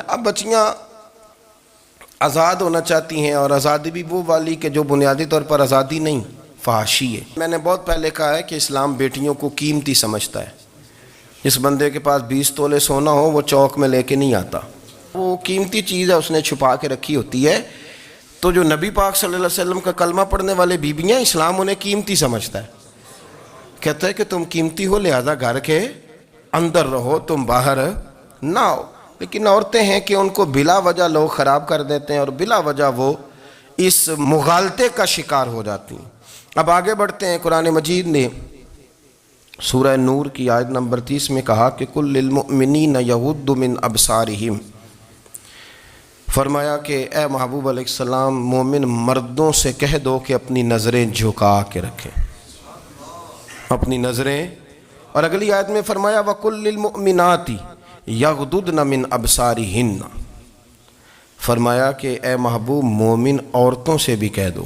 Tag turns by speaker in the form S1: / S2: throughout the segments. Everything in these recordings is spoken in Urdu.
S1: اب بچیاں آزاد ہونا چاہتی ہیں، اور آزادی بھی وہ والی کہ جو بنیادی طور پر آزادی نہیں، فحاشی ہے۔ میں نے بہت پہلے کہا ہے کہ اسلام بیٹیوں کو قیمتی سمجھتا ہے۔ جس بندے کے پاس 20 تولے سونا ہو وہ چوک میں لے کے نہیں آتا، وہ قیمتی چیز ہے، اس نے چھپا کے رکھی ہوتی ہے۔ تو جو نبی پاک صلی اللہ علیہ وسلم کا کلمہ پڑھنے والے بیویاں، اسلام انہیں قیمتی سمجھتا ہے، کہتا ہے کہ تم قیمتی ہو لہذا گھر کے اندر رہو، تم باہر نہ آؤ۔ لیکن عورتیں ہیں کہ ان کو بلا وجہ لوگ خراب کر دیتے ہیں، اور بلا وجہ وہ اس مغالطے کا شکار ہو جاتی ہیں۔ اب آگے بڑھتے ہیں۔ قرآن مجید نے سورہ نور کی آیت نمبر 30 میں کہا کہ کل للمؤمنین یغضوا من ابصارہم، فرمایا کہ اے محبوب علیہ السلام مومن مردوں سے کہہ دو کہ اپنی نظریں جھکا کے رکھیں، اپنی نظریں۔ اور اگلی آیت میں فرمایا وَقُلْ لِلْمُؤْمِنَاتِ یغضضن من ابصارہن، فرمایا کہ اے محبوب مومن عورتوں سے بھی کہہ دو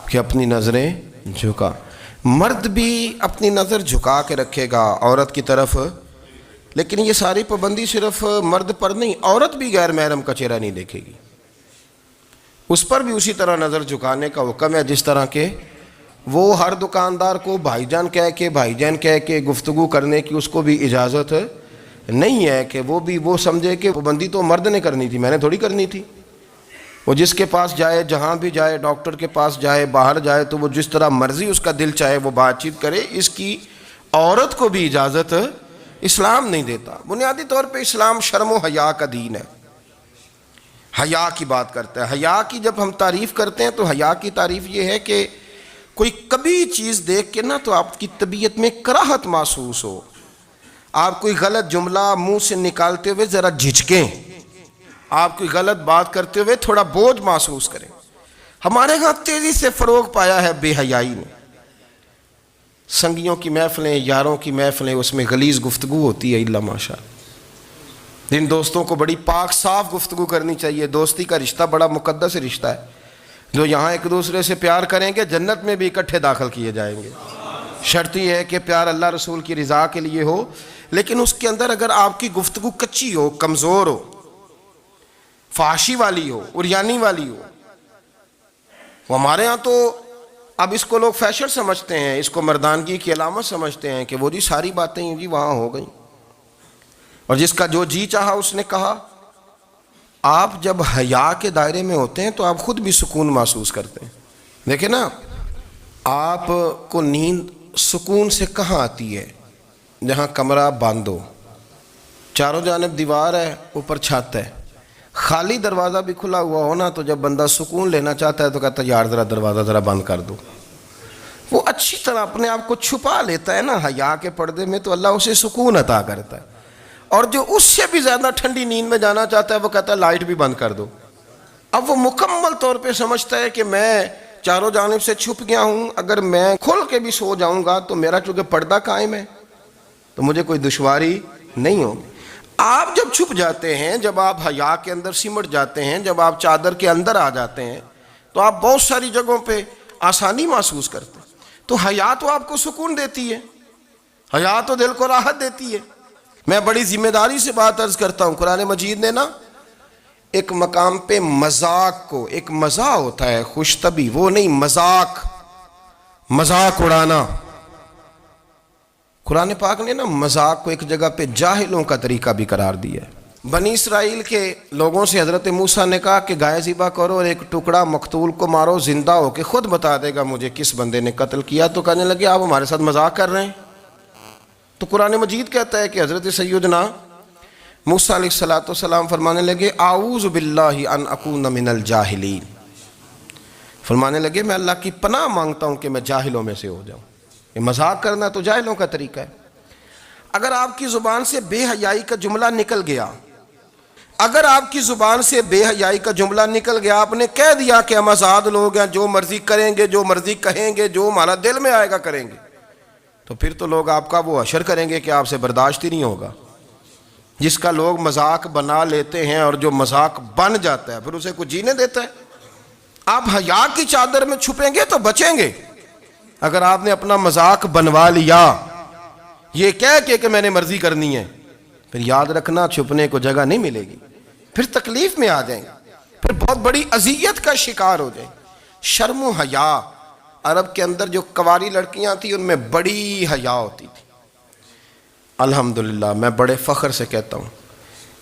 S1: کہ اپنی نظریں جھکا۔ مرد بھی اپنی نظر جھکا کے رکھے گا عورت کی طرف، لیکن یہ ساری پابندی صرف مرد پر نہیں، عورت بھی غیر محرم کا چہرہ نہیں دیکھے گی، اس پر بھی اسی طرح نظر جھکانے کا حکم ہے، جس طرح کہ وہ ہر دکاندار کو بھائی جان کہہ کے گفتگو کرنے کی اس کو بھی اجازت نہیں ہے کہ وہ بھی وہ سمجھے کہ پابندی تو مرد نے کرنی تھی، میں نے تھوڑی کرنی تھی۔ وہ جس کے پاس جائے، جہاں بھی جائے، ڈاکٹر کے پاس جائے، باہر جائے، تو وہ جس طرح مرضی اس کا دل چاہے وہ بات چیت کرے، اس کی عورت کو بھی اجازت اسلام نہیں دیتا۔ بنیادی طور پہ اسلام شرم و حیا کا دین ہے، حیا کی بات کرتا ہے۔ حیا کی جب ہم تعریف کرتے ہیں تو حیا کی تعریف یہ ہے کہ کوئی کبھی چیز دیکھ کے نا تو آپ کی طبیعت میں کراہت محسوس ہو، آپ کوئی غلط جملہ منہ سے نکالتے ہوئے ذرا جھجکیں، آپ کوئی غلط بات کرتے ہوئے تھوڑا بوجھ محسوس کریں۔ ہمارے ہاں تیزی سے فروغ پایا ہے بے حیائی نے۔ سنگیوں کی محفلیں، یاروں کی محفلیں، اس میں غلیظ گفتگو ہوتی ہے الا ماشاء اللہ۔ جن دوستوں کو بڑی پاک صاف گفتگو کرنی چاہیے، دوستی کا رشتہ بڑا مقدس رشتہ ہے، جو یہاں ایک دوسرے سے پیار کریں گے جنت میں بھی اکٹھے داخل کیے جائیں گے۔ شرط یہ ہے کہ پیار اللہ رسول کی رضا کے لیے ہو، لیکن اس کے اندر اگر آپ کی گفتگو کچی ہو، کمزور ہو، فحاشی والی ہو، عریانی والی ہو، ہمارے ہاں تو اب اس کو لوگ فیشن سمجھتے ہیں، اس کو مردانگی کی علامت سمجھتے ہیں کہ وہ جی ساری باتیں جی وہاں ہو گئیں، اور جس کا جو جی چاہا اس نے کہا۔ آپ جب حیا کے دائرے میں ہوتے ہیں تو آپ خود بھی سکون محسوس کرتے ہیں۔ دیکھیں نا، آپ کو نیند سکون سے کہاں آتی ہے؟ جہاں کمرہ بند ہو، چاروں جانب دیوار ہے، اوپر چھت ہے، خالی دروازہ بھی کھلا ہوا ہونا تو جب بندہ سکون لینا چاہتا ہے تو کہتا ہے یار ذرا دروازہ ذرا بند کر دو۔ وہ اچھی طرح اپنے آپ کو چھپا لیتا ہے نا حیا کے پردے میں، تو اللہ اسے سکون عطا کرتا ہے۔ اور جو اس سے بھی زیادہ ٹھنڈی نیند میں جانا چاہتا ہے وہ کہتا ہے لائٹ بھی بند کر دو۔ اب وہ مکمل طور پہ سمجھتا ہے کہ میں چاروں جانب سے چھپ گیا ہوں، اگر میں کھل کے بھی سو جاؤں گا تو میرا چونکہ پردہ قائم ہے تو مجھے کوئی دشواری نہیں ہوگی۔ آپ جب چھپ جاتے ہیں، جب آپ حیا کے اندر سمٹ جاتے ہیں، جب آپ چادر کے اندر آ جاتے ہیں تو آپ بہت ساری جگہوں پہ آسانی محسوس کرتے ہیں۔ تو حیا تو آپ کو سکون دیتی ہے، حیا تو دل کو راحت دیتی ہے۔ میں بڑی ذمہ داری سے بات عرض کرتا ہوں، قرآن مجید نے نا ایک مقام پہ مذاق کو، ایک مزاح ہوتا ہے خوش طبی، وہ نہیں، مذاق اڑانا، قرآن پاک نے نا مذاق کو ایک جگہ پہ جاہلوں کا طریقہ بھی قرار دیا ہے۔ بنی اسرائیل کے لوگوں سے حضرت موسیٰ نے کہا کہ گائے ذبح کرو اور ایک ٹکڑا مقتول کو مارو، زندہ ہو کے خود بتا دے گا مجھے کس بندے نے قتل کیا۔ تو کہنے لگے آپ ہمارے ساتھ مذاق کر رہے ہیں۔ تو قرآن مجید کہتا ہے کہ حضرت سیدنا موسیٰ علیہ السلام فرمانے لگے اعوذ باللہ ان اکون من الجاہلین، فرمانے لگے میں اللہ کی پناہ مانگتا ہوں کہ میں جاہلوں میں سے ہو جاؤں۔ یہ مذاق کرنا تو جاہلوں کا طریقہ ہے۔ اگر آپ کی زبان سے بے حیائی کا جملہ نکل گیا، اگر آپ کی زبان سے بے حیائی کا جملہ نکل گیا، آپ نے کہہ دیا کہ ہم آزاد لوگ ہیں، جو مرضی کریں گے، جو مرضی کہیں گے، جو ہمارا دل میں آئے گا کریں گے، تو پھر تو لوگ آپ کا وہ حشر کریں گے کہ آپ سے برداشت ہی نہیں ہوگا۔ جس کا لوگ مذاق بنا لیتے ہیں اور جو مذاق بن جاتا ہے پھر اسے کچھ جینے دیتا ہے۔ آپ حیا کی چادر میں چھپیں گے تو بچیں گے۔ اگر آپ نے اپنا مذاق بنوا لیا یہ کہہ کے کہ میں نے مرضی کرنی ہے، پھر یاد رکھنا چھپنے کو جگہ نہیں ملے گی، پھر تکلیف میں آ جائیں گے، پھر بہت بڑی اذیت کا شکار ہو جائیں۔ شرم و حیا، عرب کے اندر جو کنواری لڑکیاں تھیں ان میں بڑی حیا ہوتی تھی۔ الحمدللہ میں بڑے فخر سے کہتا ہوں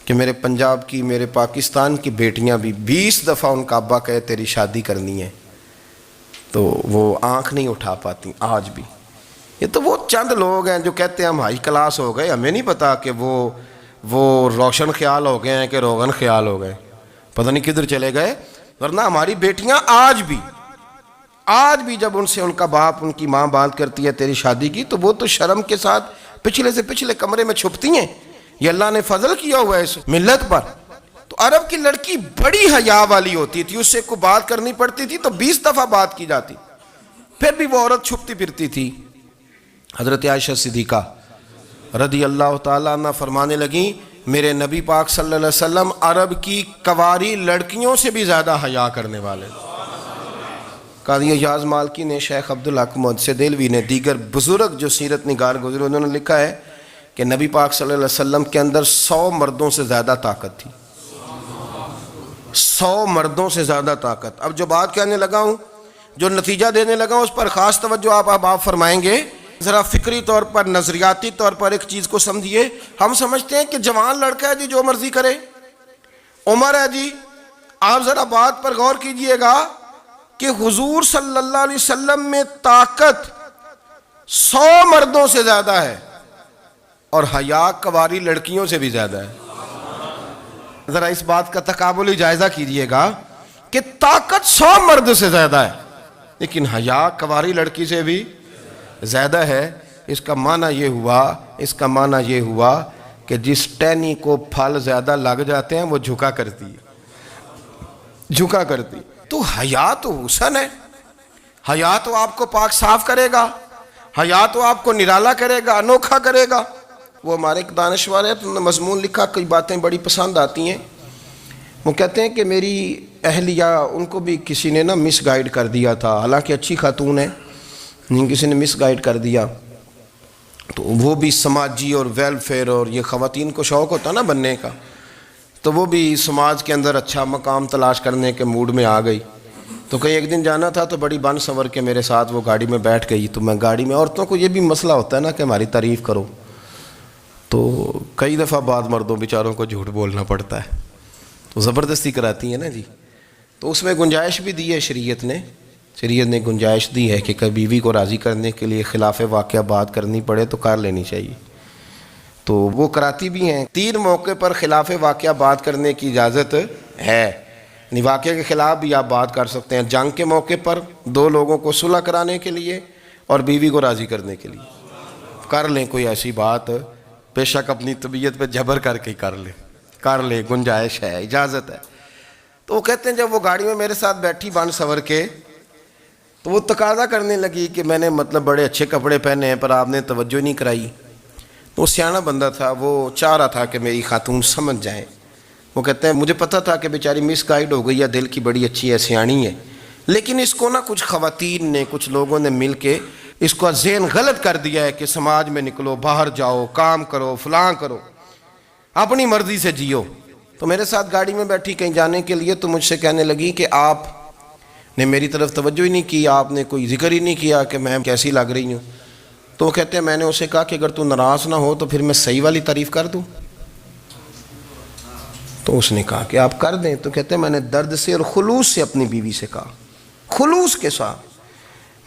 S1: کہ میرے پنجاب کی، میرے پاکستان کی بیٹیاں بھی 20 دفعہ ان کا ابا کہے تیری شادی کرنی ہے تو وہ آنکھ نہیں اٹھا پاتی آج بھی۔ یہ تو وہ چند لوگ ہیں جو کہتے ہیں ہم ہائی کلاس ہو گئے، ہمیں نہیں پتا کہ وہ روشن خیال ہو گئے ہیں کہ روغن خیال ہو گئے، پتہ نہیں کدھر چلے گئے۔ ورنہ ہماری بیٹیاں آج بھی جب ان سے ان کا باپ، ان کی ماں بات کرتی ہے تیری شادی کی، تو وہ تو شرم کے ساتھ پچھلے سے پچھلے کمرے میں چھپتی ہیں۔ یہ اللہ نے فضل کیا ہوا ہے اس ملت پر۔ تو عرب کی لڑکی بڑی حیا والی ہوتی تھی، اس سے کوئی بات کرنی پڑتی تھی تو 20 دفعہ بات کی جاتی، پھر بھی وہ عورت چھپتی پھرتی تھی۔ حضرت عائشہ صدیقہ رضی اللہ تعالیٰ عنہ فرمانے لگیں میرے نبی پاک صلی اللہ علیہ وسلم عرب کی کنواری لڑکیوں سے بھی زیادہ حیا کرنے والے۔ قاضی اعجاز مالکی نے، شیخ عبدالحق محدث دہلوی نے، دیگر بزرگ جو سیرت نگار گزرے انہوں نے لکھا ہے کہ نبی پاک صلی اللہ علیہ وسلم کے اندر 100 مردوں سے زیادہ طاقت تھی، 100 مردوں سے زیادہ طاقت۔ اب جو بات کہنے لگا ہوں، جو نتیجہ دینے لگا ہوں، اس پر خاص توجہ آپ فرمائیں گے۔ ذرا فکری طور پر، نظریاتی طور پر ایک چیز کو سمجھیے۔ ہم سمجھتے ہیں کہ جوان لڑکا ہے جی جو مرضی کرے، عمر ہے جی۔ آپ ذرا بات پر غور کیجئے گا کہ حضور صلی اللہ علیہ وسلم میں طاقت 100 مردوں سے زیادہ ہے اور حیا کنواری لڑکیوں سے بھی زیادہ ہے۔ ذرا اس بات کا تقابلی جائزہ کیجئے گا کہ طاقت 100 مرد سے زیادہ ہے لیکن حیا کنواری لڑکی سے بھی زیادہ ہے۔ اس کا معنی یہ ہوا کہ جس ٹہنی کو پھل زیادہ لگ جاتے ہیں وہ جھکا کرتی ہے۔ تو حیا تو حسن ہے، حیا تو آپ کو پاک صاف کرے گا، حیا تو آپ کو نرالا کرے گا، انوکھا کرے گا۔ وہ ہمارے ایک دانشور ہے، انہوں نے مضمون لکھا، کئی باتیں بڑی پسند آتی ہیں۔ وہ کہتے ہیں کہ میری اہلیہ، ان کو بھی کسی نے مس گائیڈ کر دیا تھا، حالانکہ اچھی خاتون ہے، کسی نے مس گائیڈ کر دیا۔ تو وہ بھی سماجی اور ویلفیئر اور یہ خواتین کو شوق ہوتا نا بننے کا، تو وہ بھی سماج کے اندر اچھا مقام تلاش کرنے کے موڈ میں آ گئی۔ تو کہیں ایک دن جانا تھا تو بڑی بن سنور کے میرے ساتھ وہ گاڑی میں بیٹھ گئی۔ تو میں گاڑی میں، عورتوں کو یہ بھی مسئلہ ہوتا ہے نا کہ ہماری تعریف کرو، تو کئی دفعہ بعد مردوں بیچاروں کو جھوٹ بولنا پڑتا ہے، تو زبردستی کراتی ہیں نا جی۔ تو اس میں گنجائش بھی دی ہے شریعت نے گنجائش دی ہے کہ کبھی بیوی کو راضی کرنے کے لیے خلاف واقعہ بات کرنی پڑے تو کر لینی چاہیے، تو وہ کراتی بھی ہیں۔ 3 موقع پر خلاف واقعہ بات کرنے کی اجازت ہے، یعنی واقعہ کے خلاف بھی آپ بات کر سکتے ہیں۔ جنگ کے موقع پر 2 لوگوں کو صلح کرانے کے لیے اور بیوی کو راضی کرنے کے لیے کر لیں کوئی ایسی بات، بے شک اپنی طبیعت پہ جبر کر کے کر لیں، گنجائش ہے، اجازت ہے۔ تو وہ کہتے ہیں جب وہ گاڑی میں میرے ساتھ بیٹھی بن سنور کے، تو وہ تقاضا کرنے لگی کہ میں نے بڑے اچھے کپڑے پہنے ہیں پر آپ نے توجہ نہیں کرائی۔ تو وہ سیاںا بندہ تھا، وہ چاہ رہا تھا کہ میری خاتون سمجھ جائیں۔ وہ کہتے ہیں مجھے پتہ تھا کہ بیچاری مس گائیڈ ہو گئی ہے، دل کی بڑی اچھی ہے، سیاਣੀ ہے، لیکن اس کو کچھ خواتین نے، کچھ لوگوں نے مل کے اس کو ذہن غلط کر دیا ہے کہ سماج میں نکلو، باہر جاؤ، کام کرو، فلاں کرو، اپنی مرضی سے جیو۔ تو میرے ساتھ گاڑی میں بیٹھی کہیں جانے کے لیے، تو مجھ سے کہنے لگی کہ آپ نے میری طرف توجہ ہی نہیں کی، آپ نے کوئی ذکر ہی نہیں کیا کہ میں کیسی لگ رہی ہوں۔ تو وہ کہتے ہیں میں نے اسے کہا کہ اگر تو ناراض نہ ہو تو پھر میں صحیح والی تعریف کر دوں۔ تو اس نے کہا کہ آپ کر دیں۔ تو کہتے ہیں میں نے درد سے اور خلوص سے اپنی بیوی سے کہا، خلوص کے ساتھ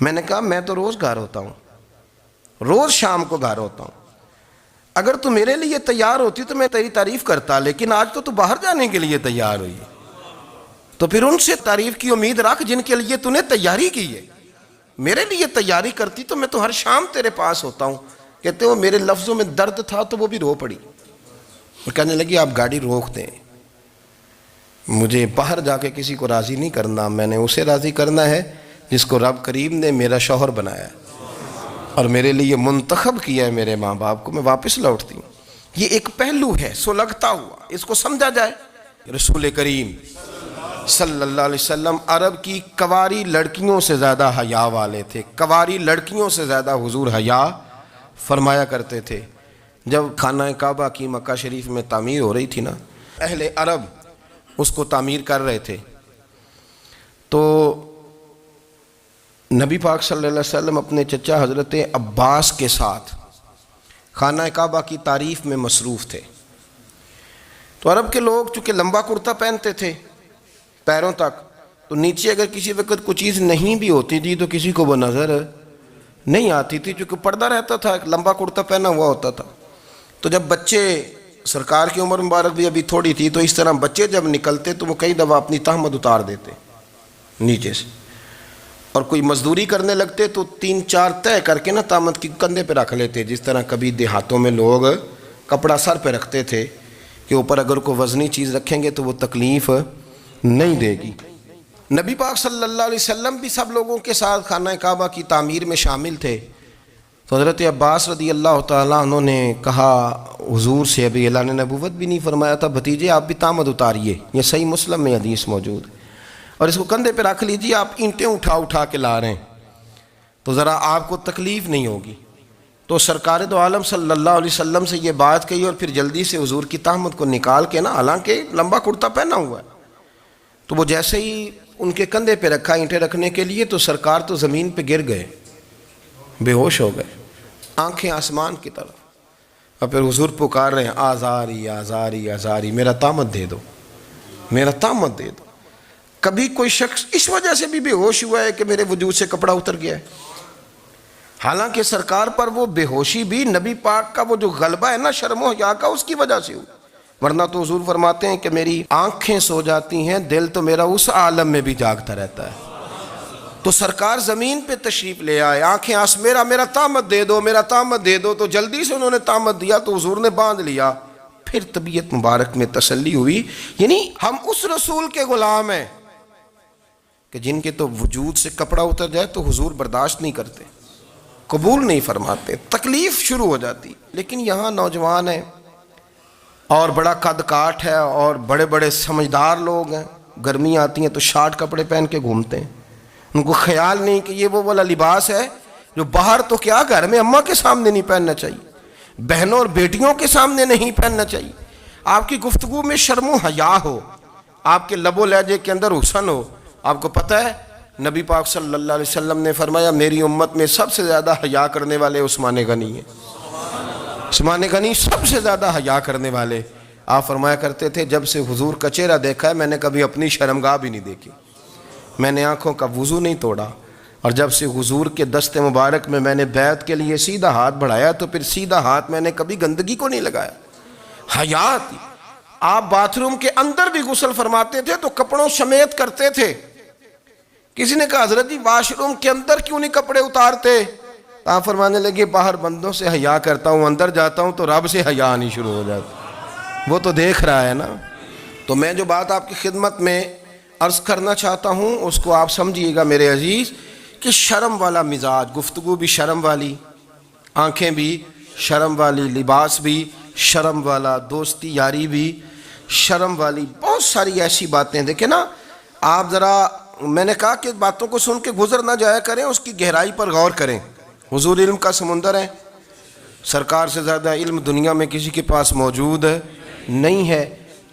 S1: میں نے کہا میں تو روز گھر ہوتا ہوں، روز شام کو گھر ہوتا ہوں، اگر تو میرے لیے تیار ہوتی تو میں تیری تعریف کرتا، لیکن آج تو باہر جانے کے لیے تیار ہوئی، تو پھر ان سے تعریف کی امید رکھ جن کے لیے تو نے تیاری کی ہے۔ میرے لیے تیاری کرتی تو میں تو ہر شام تیرے پاس ہوتا ہوں۔ کہتے ہیں وہ میرے لفظوں میں درد تھا تو وہ بھی رو پڑی۔ وہ کہنے لگی آپ گاڑی روک دیں، مجھے باہر جا کے کسی کو راضی نہیں کرنا، میں نے اسے راضی کرنا ہے جس کو رب کریم نے میرا شوہر بنایا ہے اور میرے لیے منتخب کیا ہے میرے ماں باپ کو، میں واپس لوٹتی ہوں۔ یہ ایک پہلو ہے سلگتا ہوا، اس کو سمجھا جائے۔ رسول کریم صلی اللہ علیہ وسلم عرب کی کنواری لڑکیوں سے زیادہ حیا والے تھے، کنواری لڑکیوں سے زیادہ حضور حیا فرمایا کرتے تھے۔ جب خانہ کعبہ کی مکہ شریف میں تعمیر ہو رہی تھی نا، اہل عرب اس کو تعمیر کر رہے تھے، تو نبی پاک صلی اللہ علیہ وسلم اپنے چچا حضرت عباس کے ساتھ خانہ کعبہ کی تعریف میں مصروف تھے۔ تو عرب کے لوگ چونکہ لمبا کرتا پہنتے تھے پیروں تک، تو نیچے اگر کسی وقت کوئی چیز نہیں بھی ہوتی تھی تو کسی کو وہ نظر نہیں آتی تھی، چونکہ پردہ رہتا تھا، ایک لمبا کرتا پہنا ہوا ہوتا تھا۔ تو جب بچے، سرکار کی عمر مبارک بھی ابھی تھوڑی تھی، تو اس طرح بچے جب نکلتے تو وہ کئی دفعہ اپنی تہمت اتار دیتے نیچے سے، اور کوئی مزدوری کرنے لگتے تو 3-4 طے کر کے نا تہمت کی کندھے پہ رکھ لیتے، جس طرح کبھی دیہاتوں میں لوگ کپڑا سر پہ رکھتے تھے کہ اوپر اگر کوئی وزنی چیز رکھیں گے تو وہ تکلیف نہیں دے گی۔ نبی پاک صلی اللہ علیہ وسلم بھی سب لوگوں کے ساتھ خانہ کعبہ کی تعمیر میں شامل تھے۔ تو حضرت عباس رضی اللہ تعالیٰ عنہ نے کہا حضور سے، ابھی اللہ نے نبوت بھی نہیں فرمایا تھا، بھتیجے آپ بھی تہمت اتاریے، یہ صحیح مسلم میں حدیث موجود ہے، اور اس کو کندھے پہ رکھ لیجیے، آپ اینٹیں اٹھا کے لا رہے ہیں تو ذرا آپ کو تکلیف نہیں ہوگی۔ تو سرکار دو عالم صلی اللہ علیہ وسلم سے یہ بات کہی، اور پھر جلدی سے حضور کی تہمت کو نکال کے نا، حالانکہ لمبا کرتا پہنا ہوا ہے، تو وہ جیسے ہی ان کے کندھے پہ رکھا اینٹیں رکھنے کے لیے، تو سرکار تو زمین پہ گر گئے، بے ہوش ہو گئے، آنکھیں آسمان کی طرف، اور پھر حضور پکار رہے ہیں آزاری آزاری آزاری، میرا تہمت دے دو، میرا تہمت دے دو۔ کبھی کوئی شخص اس وجہ سے بھی بے ہوش ہوا ہے کہ میرے وجود سے کپڑا اتر گیا ہے؟ حالانکہ سرکار پر وہ بے ہوشی بھی نبی پاک کا وہ جو غلبہ ہے نا شرم و حیا کا، اس کی وجہ سے ہوئی، ورنہ تو حضور فرماتے ہیں کہ میری آنکھیں سو جاتی ہیں، دل تو میرا اس عالم میں بھی جاگتا رہتا ہے۔ تو سرکار زمین پہ تشریف لے آئے، آنکھیں میرا تہمت دے دو، میرا تہمت دے دو، تو جلدی سے انہوں نے تہمت دیا، تو حضور نے باندھ لیا۔ پھر طبیعت مبارک میں تسلی ہوئی، یعنی ہم اس رسول کے غلام ہیں کہ جن کے تو وجود سے کپڑا اتر جائے تو حضور برداشت نہیں کرتے، قبول نہیں فرماتے، تکلیف شروع ہو جاتی۔ لیکن یہاں نوجوان ہیں اور بڑا قد کاٹ ہے اور بڑے بڑے سمجھدار لوگ ہیں، گرمی آتی ہیں تو شارٹ کپڑے پہن کے گھومتے ہیں، ان کو خیال نہیں کہ یہ وہ والا لباس ہے جو باہر تو کیا گھر میں اماں کے سامنے نہیں پہننا چاہیے، بہنوں اور بیٹیوں کے سامنے نہیں پہننا چاہیے، آپ کی گفتگو میں شرم و حیا ہو، آپ کے لب و لہجے کے اندر حسن ہو۔ آپ کو پتہ ہے نبی پاک صلی اللہ علیہ وسلم نے فرمایا میری امت میں سب سے زیادہ حیا کرنے والے عثمان غنی ہیں، عثمان غنی سب سے زیادہ حیا کرنے والے۔ آپ فرمایا کرتے تھے جب سے حضور کا چہرہ دیکھا ہے میں نے کبھی اپنی شرمگاہ بھی نہیں دیکھی، میں نے آنکھوں کا وضو نہیں توڑا، اور جب سے حضور کے دست مبارک میں نے بیعت کے لیے سیدھا ہاتھ بڑھایا تو پھر سیدھا ہاتھ میں نے کبھی گندگی کو نہیں لگایا۔ حیا تھی۔ آپ باتھ روم کے اندر بھی غسل فرماتے تھے تو کپڑوں سمیت کرتے تھے۔ کسی نے کہا حضرت جی واش روم کے اندر کیوں نہیں کپڑے اتارتے؟ آپ فرمانے لگے باہر بندوں سے حیا کرتا ہوں، اندر جاتا ہوں تو رب سے حیا آنی شروع ہو جاتی، وہ تو دیکھ رہا ہے نا۔ تو میں جو بات آپ کی خدمت میں عرض کرنا چاہتا ہوں اس کو آپ سمجھیے گا میرے عزیز، کہ شرم والا مزاج، گفتگو بھی شرم والی، آنکھیں بھی شرم والی، لباس بھی شرم والا، دوستی یاری بھی شرم والی، بہت ساری ایسی باتیں۔ دیکھیں نا آپ ذرا، میں نے کہا کہ باتوں کو سن کے گزر نہ جایا کریں، اس کی گہرائی پر غور کریں۔ حضور علم کا سمندر ہے، سرکار سے زیادہ علم دنیا میں کسی کے پاس موجود نہیں ہے،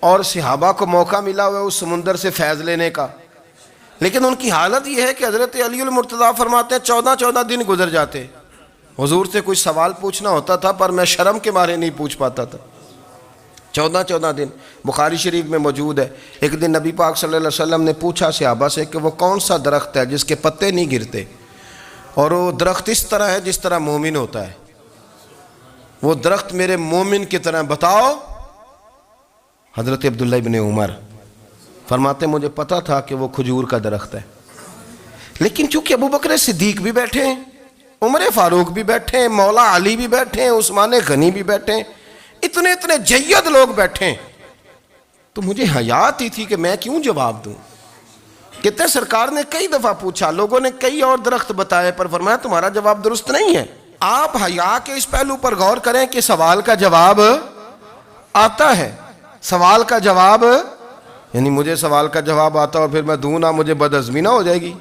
S1: اور صحابہ کو موقع ملا ہوا ہے اس سمندر سے فیض لینے کا، لیکن ان کی حالت یہ ہے کہ حضرت علی المرتضیٰ فرماتے ہیں 14 دن گزر جاتے، حضور سے کوئی سوال پوچھنا ہوتا تھا پر میں شرم کے مارے نہیں پوچھ پاتا تھا۔ 14 دن بخاری شریف میں موجود ہے۔ ایک دن نبی پاک صلی اللہ علیہ وسلم نے پوچھا صحابہ سے کہ وہ کون سا درخت ہے جس کے پتے نہیں گرتے، اور وہ درخت اس طرح ہے جس طرح مومن ہوتا ہے، وہ درخت میرے مومن کی طرح بتاؤ۔ حضرت عبداللہ ابن عمر فرماتے مجھے پتا تھا کہ وہ کھجور کا درخت ہے، لیکن چونکہ ابو بکر صدیق بھی بیٹھے ہیں، عمر فاروق بھی بیٹھے ہیں، مولا علی بھی بیٹھے ہیں، عثمان غنی بھی بیٹھے ہیں، اتنے جید لوگ بیٹھے ہیں، تو مجھے حیا آتی تھی کہ میں کیوں جواب دوں۔ کہتے سرکار نے کئی دفعہ پوچھا، لوگوں نے کئی اور درخت بتائے، پر فرمایا تمہارا جواب درست نہیں ہے۔ آپ حیا کے اس پہلو پر غور کریں کہ سوال کا جواب آتا ہے، سوال کا جواب، یعنی مجھے سوال کا جواب آتا اور پھر میں دوں نہ، مجھے بدعزمی نہ ہو جائے گی؟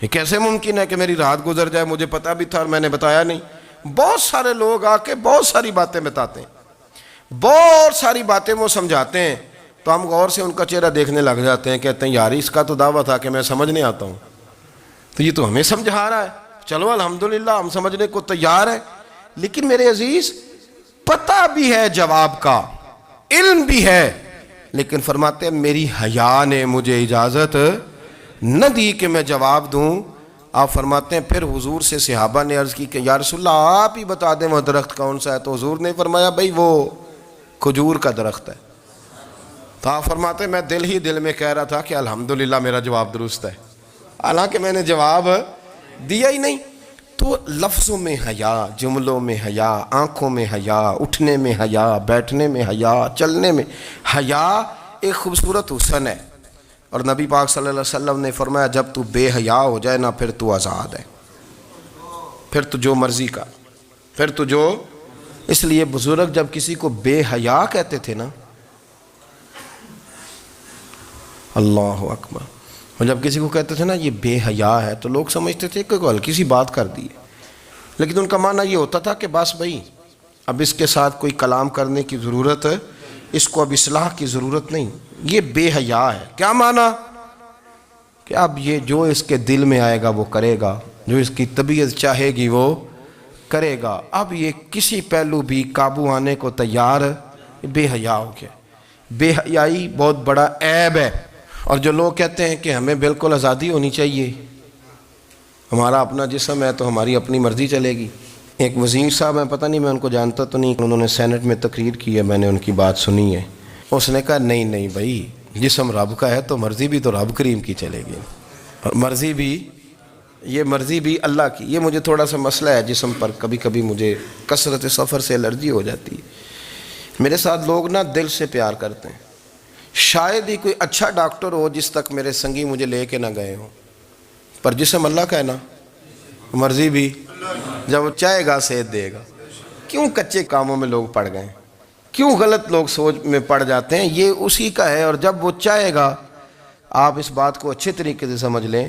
S1: یہ کیسے ممکن ہے کہ میری رات گزر جائے، مجھے پتا بھی تھا اور میں نے بتایا نہیں؟ بہت سارے لوگ آ کے بہت ساری باتیں بتاتے ہیں، بہت ساری باتیں وہ سمجھاتے ہیں، تو ہم غور سے ان کا چہرہ دیکھنے لگ جاتے ہیں، کہتے ہیں یار اس کا تو دعویٰ تھا کہ میں سمجھنے آتا ہوں، تو یہ تو ہمیں سمجھا رہا ہے، چلو الحمدللہ ہم سمجھنے کو تیار ہیں۔ لیکن میرے عزیز پتہ بھی ہے جواب کا، علم بھی ہے، لیکن فرماتے ہیں میری حیا نے مجھے اجازت نہ دی کہ میں جواب دوں۔ آپ فرماتے ہیں پھر حضور سے صحابہ نے عرض کی کہ یا رسول اللہ آپ ہی بتا دیں وہ درخت کون سا ہے، تو حضور نے فرمایا بھئی وہ کھجور کا درخت ہے۔ تو آپ فرماتے ہیں میں دل ہی دل میں کہہ رہا تھا کہ الحمدللہ میرا جواب درست ہے، حالانکہ میں نے جواب دیا ہی نہیں۔ تو لفظوں میں حیا، جملوں میں حیا، آنکھوں میں حیا، اٹھنے میں حیا، بیٹھنے میں حیا، چلنے میں حیا ایک خوبصورت حسن ہے۔ اور نبی پاک صلی اللہ علیہ وسلم نے فرمایا جب تو بے حیا ہو جائے نا پھر تو آزاد ہے، پھر تو جو مرضی کا، پھر تو جو۔ اس لیے بزرگ جب کسی کو بے حیا کہتے تھے نا، اللہ اکبر، اور جب کسی کو کہتے تھے نا یہ بے حیا ہے تو لوگ سمجھتے تھے کہ کوئی ہلکی سی بات کر دی ہے، لیکن ان کا معنی یہ ہوتا تھا کہ بس بھئی اب اس کے ساتھ کوئی کلام کرنے کی ضرورت ہے، اس کو اب اصلاح کی ضرورت نہیں، یہ بے حیا ہے۔ کیا معنی؟ کہ اب یہ جو اس کے دل میں آئے گا وہ کرے گا، جو اس کی طبیعت چاہے گی وہ کرے گا، اب یہ کسی پہلو بھی قابو آنے کو تیار بے حیا ہو گیا۔ بے حیائی بہت بڑا عیب ہے۔ اور جو لوگ کہتے ہیں کہ ہمیں بالکل آزادی ہونی چاہیے، ہمارا اپنا جسم ہے تو ہماری اپنی مرضی چلے گی۔ ایک وزیر صاحب ہیں، پتہ نہیں میں ان کو جانتا تو نہیں، انہوں نے سینٹ میں تقریر کی ہے، میں نے ان کی بات سنی ہے۔ اس نے کہا نہیں نہیں بھائی جسم رب کا ہے تو مرضی بھی تو رب کریم کی چلے گی، اور مرضی بھی یہ مرضی بھی اللہ کی۔ یہ مجھے تھوڑا سا مسئلہ ہے جسم پر، کبھی کبھی مجھے کثرت سفر سے الرجی ہو جاتی ہے۔ میرے ساتھ لوگ نا دل سے پیار کرتے ہیں، شاید ہی کوئی اچھا ڈاکٹر ہو جس تک میرے سنگی مجھے لے کے نہ گئے ہوں، پر جسم اللہ کا ہے نا، مرضی بھی جب وہ چاہے گا صحت دے گا۔ کیوں کچے کاموں میں لوگ پڑ گئے، کیوں غلط لوگ سوچ میں پڑ جاتے ہیں؟ یہ اسی کا ہے، اور جب وہ چاہے گا، آپ اس بات کو اچھے طریقے سے سمجھ لیں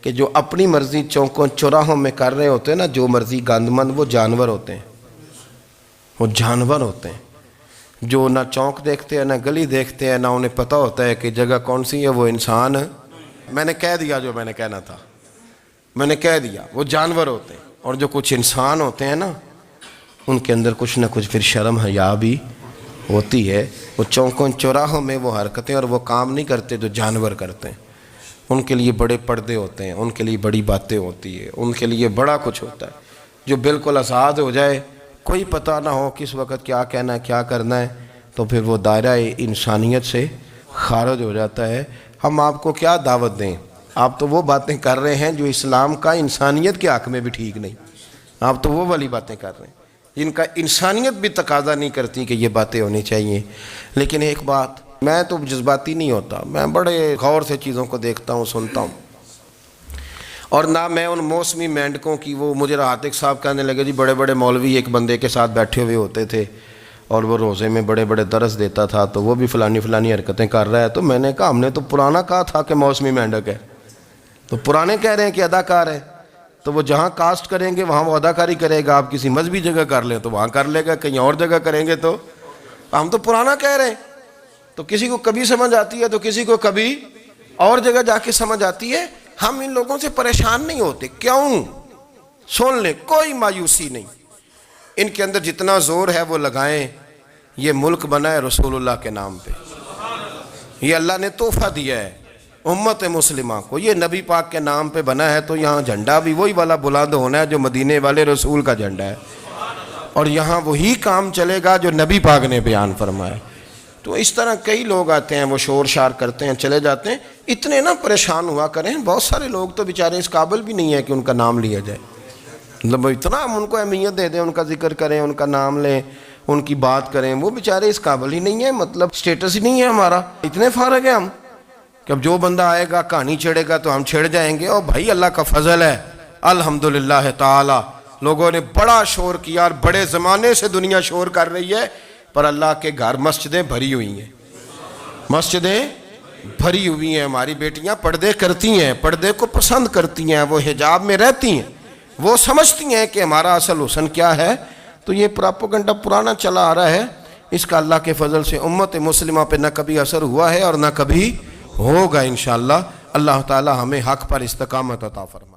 S1: کہ جو اپنی مرضی چوکوں چوراہوں میں کر رہے ہوتے ہیں نا، جو مرضی گند مند، وہ جانور ہوتے ہیں، وہ جانور ہوتے ہیں جو نہ چونک دیکھتے ہیں نہ گلی دیکھتے ہیں، نہ انہیں پتہ ہوتا ہے کہ جگہ کون سی ہے۔ وہ انسان، میں نے کہہ دیا جو میں نے کہنا تھا، میں نے کہہ دیا، وہ جانور ہوتے ہیں۔ اور جو کچھ انسان ہوتے ہیں نا، ان کے اندر کچھ نہ کچھ پھر شرم حیا بھی ہوتی ہے۔ وہ چوکوں چوراہوں میں وہ حرکتیں اور وہ کام نہیں کرتے جو جانور کرتے ہیں۔ ان کے لیے بڑے پردے ہوتے ہیں، ان کے لیے بڑی باتیں ہوتی ہے، ان کے لیے بڑا کچھ ہوتا ہے۔ جو بالکل آزاد ہو جائے، کوئی پتہ نہ ہو کس وقت کیا کہنا ہے کیا کرنا ہے، تو پھر وہ دائرہ انسانیت سے خارج ہو جاتا ہے۔ ہم آپ کو کیا دعوت دیں؟ آپ تو وہ باتیں کر رہے ہیں جو اسلام کا انسانیت کے حق میں بھی ٹھیک نہیں، آپ تو وہ والی باتیں کر رہے ہیں جن کا انسانیت بھی تقاضا نہیں کرتی کہ یہ باتیں ہونی چاہیے۔ لیکن ایک بات، میں تو جذباتی نہیں ہوتا، میں بڑے غور سے چیزوں کو دیکھتا ہوں، سنتا ہوں، اور نہ میں ان موسمی مینڈکوں کی۔ وہ مجھے عاتق صاحب کہنے لگے جی بڑے بڑے مولوی ایک بندے کے ساتھ بیٹھے ہوئے ہوتے تھے اور وہ روزے میں بڑے بڑے درس دیتا تھا، تو وہ بھی فلانی فلانی حرکتیں کر رہا ہے۔ تو میں نے کہا ہم نے تو پرانا کہا تھا کہ موسمی مینڈک ہے، تو پرانے کہہ رہے ہیں کہ اداکار ہے، تو وہ جہاں کاسٹ کریں گے وہاں وہ اداکاری کرے گا۔ آپ کسی مذہبی جگہ کر لیں تو وہاں کر لے گا، کہیں اور جگہ کریں گے تو ہم تو پرانا کہہ رہے ہیں۔ تو کسی کو کبھی سمجھ آتی ہے تو کسی کو کبھی اور جگہ جا کے سمجھ آتی ہے۔ ہم ان لوگوں سے پریشان نہیں ہوتے، کیوں؟ سن لیں، کوئی مایوسی نہیں، ان کے اندر جتنا زور ہے وہ لگائیں۔ یہ ملک بنا ہے رسول اللہ کے نام پہ، یہ اللہ نے تحفہ دیا ہے امت مسلمہ کو، یہ نبی پاک کے نام پہ بنا ہے، تو یہاں جھنڈا بھی وہی والا بلند ہونا ہے جو مدینے والے رسول کا جھنڈا ہے، اور یہاں وہی کام چلے گا جو نبی پاک نے بیان فرمایا۔ تو اس طرح کئی لوگ آتے ہیں، وہ شور شار کرتے ہیں، چلے جاتے ہیں۔ اتنے نہ پریشان ہوا کریں، بہت سارے لوگ تو بیچارے اس قابل بھی نہیں ہے کہ ان کا نام لیا جائے، مطلب اتنا ہم ان کو اہمیت دے دیں، ان کا ذکر کریں، ان کا نام لیں، ان کی بات کریں، وہ بیچارے اس قابل ہی نہیں ہے، مطلب سٹیٹس ہی نہیں ہے ہمارا۔ اتنے فارغ ہیں ہم کہ اب جو بندہ آئے گا کہانی چھیڑے گا تو ہم چھیڑ جائیں گے۔ اور بھائی اللہ کا فضل ہے الحمدللہ تعالی، لوگوں نے بڑا شور کیا، اور بڑے زمانے سے دنیا شور کر رہی ہے، پر اللہ کے گھر مسجدیں بھری ہوئی ہیں، مسجدیں بھری ہوئی ہیں۔ ہماری بیٹیاں پردے کرتی ہیں، پردے کو پسند کرتی ہیں، وہ حجاب میں رہتی ہیں، وہ سمجھتی ہیں کہ ہمارا اصل حسن کیا ہے. تو یہ پراپوگنڈا پرانا چلا آ رہا ہے، اس کا اللہ کے فضل سے امت مسلمہ پہ نہ کبھی اثر ہوا ہے اور نہ کبھی ہوگا انشاءاللہ. اللہ تعالی ہمیں حق پر استقامت عطا فرمائے.